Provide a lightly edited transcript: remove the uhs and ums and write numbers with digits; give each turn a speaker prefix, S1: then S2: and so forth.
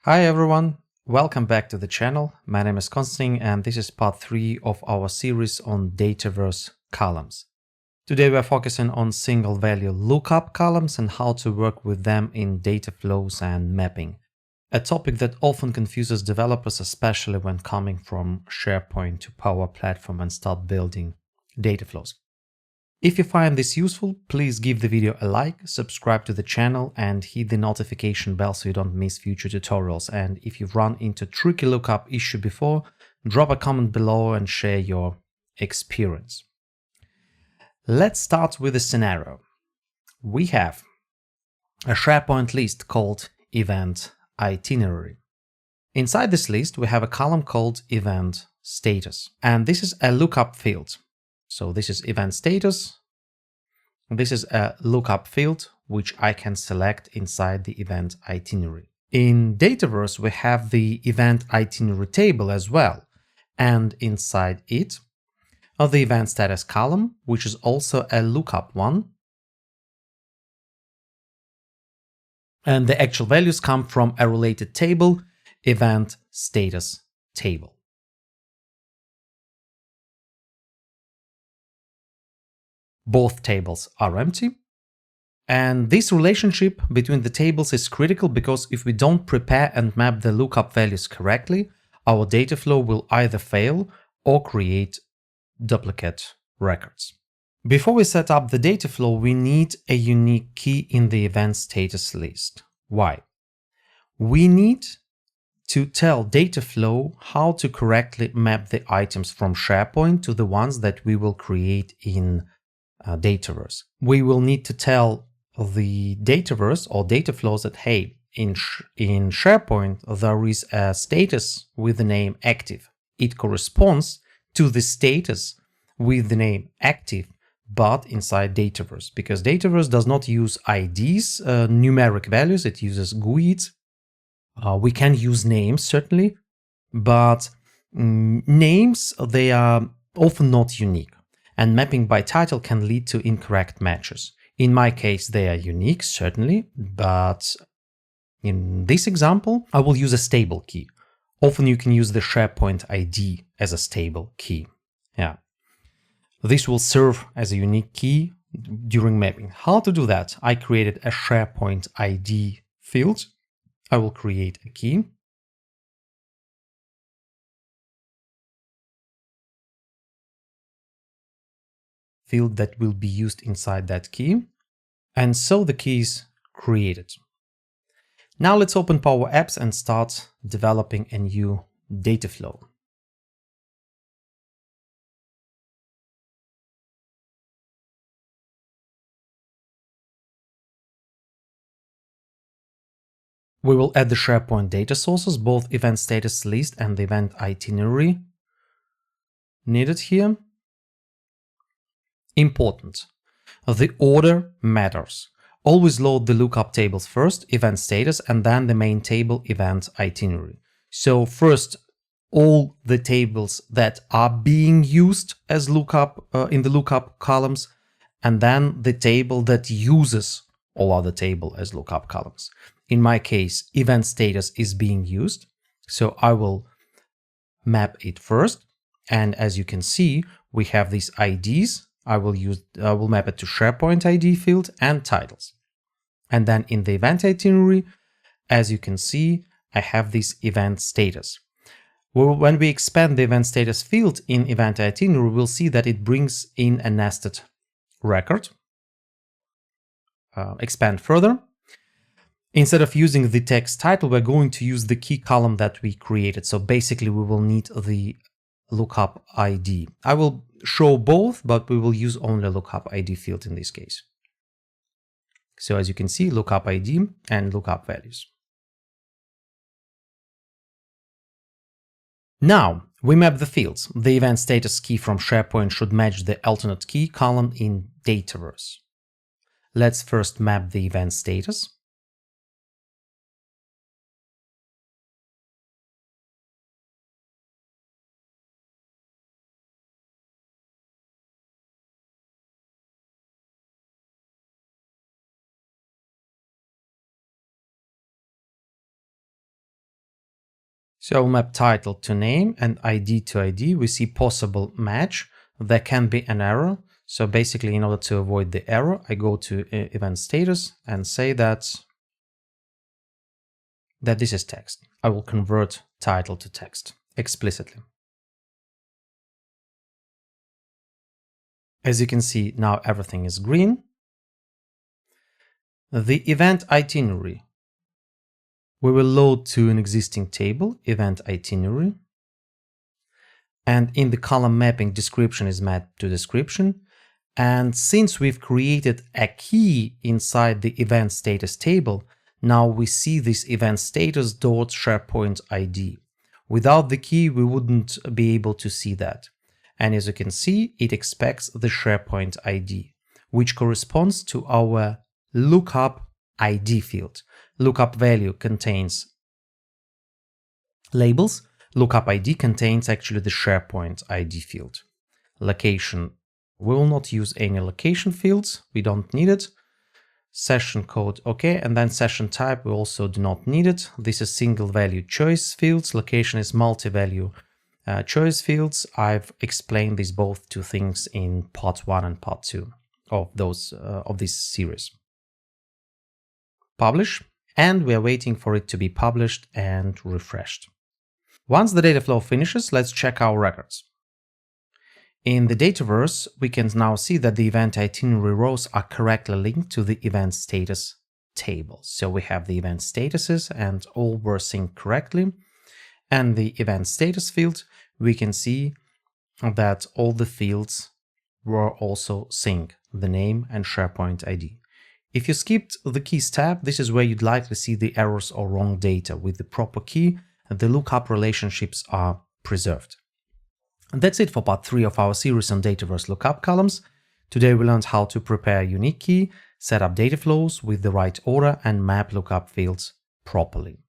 S1: Hi everyone, welcome back to the channel. My name is Konstantin and this is part 3 of our series on Dataverse columns. Today we're focusing on single value lookup columns and how to work with them in data flows and mapping. A topic that often confuses developers, especially when coming from SharePoint to Power Platform and start building data flows. If you find this useful, please give the video a like, subscribe to the channel and hit the notification bell so you don't miss future tutorials. And if you've run into tricky lookup issue before, drop a comment below and share your experience. Let's start with a scenario. We have a SharePoint list called Event Itinerary. Inside this list, we have a column called Event Status, and this is a lookup field. So this is event status. This is a lookup field, which I can select inside the event itinerary. In Dataverse, we have the event itinerary table as well. And inside it, the event status column, which is also a lookup one. And the actual values come from a related table, event status table. Both tables are empty. And this relationship between the tables is critical because if we don't prepare and map the lookup values correctly, our data flow will either fail or create duplicate records. Before we set up the data flow, we need a unique key in the event status list. Why? We need to tell Dataflow how to correctly map the items from SharePoint to the ones that we will create in Dataverse. We will need to tell the Dataverse or Dataflows that, hey, in SharePoint, there is a status with the name active. It corresponds to the status with the name active, but inside Dataverse, because Dataverse does not use IDs, numeric values, it uses GUIDs. We can use names, certainly, but names, they are often not unique. And mapping by title can lead to incorrect matches. In my case, they are unique, certainly, but in this example, I will use a stable key. Often you can use the SharePoint ID as a stable key. Yeah. This will serve as a unique key during mapping. How to do that? I created a SharePoint ID field. I will create a key. Field that will be used inside that key. And so the key is created. Now let's open Power Apps and start developing a new data flow. We will add the SharePoint data sources, both event status list and the event itinerary needed here. Important. The order matters. Always load the lookup tables first, event status, and then the main table, event itinerary. So first, all the tables that are being used as lookup in the lookup columns, and then the table that uses all other table as lookup columns. In my case, event status is being used, so I will map it first. And as you can see, we have these IDs. I will map it to SharePoint ID field and titles. And then in the event itinerary, as you can see, I have this event status. When we expand the event status field in event itinerary, we'll see that it brings in a nested record. Expand further. Instead of using the text title, we're going to use the key column that we created. So basically, we will need the lookup ID. I will show both, but we will use only lookup ID field in this case. So as you can see, lookup ID and lookup values. Now we map the fields. The event status key from SharePoint should match the alternate key column in Dataverse. Let's first map the event status. So map title to name and ID to ID. We see possible match. There can be an error. So basically, in order to avoid the error, I go to event status and say that this is text. I will convert title to text explicitly. As you can see, now everything is green. The event itinerary. We will load to an existing table, event itinerary. And in the column mapping, description is mapped to description. And since we've created a key inside the event status table, now we see this event status dot SharePoint ID. Without the key, we wouldn't be able to see that. And as you can see, it expects the SharePoint ID, which corresponds to our lookup ID field. Lookup value contains labels. Lookup ID contains actually the SharePoint ID field. Location. We will not use any location fields. We don't need it. Session code, okay, and then session type, we also do not need it. This is single value choice fields. Location is multi-value choice fields. I've explained these both two things in part 1 and part 2 of this series. Publish, and we are waiting for it to be published and refreshed. Once the data flow finishes, let's check our records. In the Dataverse, we can now see that the event itinerary rows are correctly linked to the event status table. So we have the event statuses and all were synced correctly. And the event status field, we can see that all the fields were also synced, the name and SharePoint ID. If you skipped the keys tab, this is where you'd likely see the errors or wrong data. With the proper key, the lookup relationships are preserved. And that's it for part 3 of our series on Dataverse Lookup Columns. Today we learned how to prepare a unique key, set up data flows with the right order, and map lookup fields properly.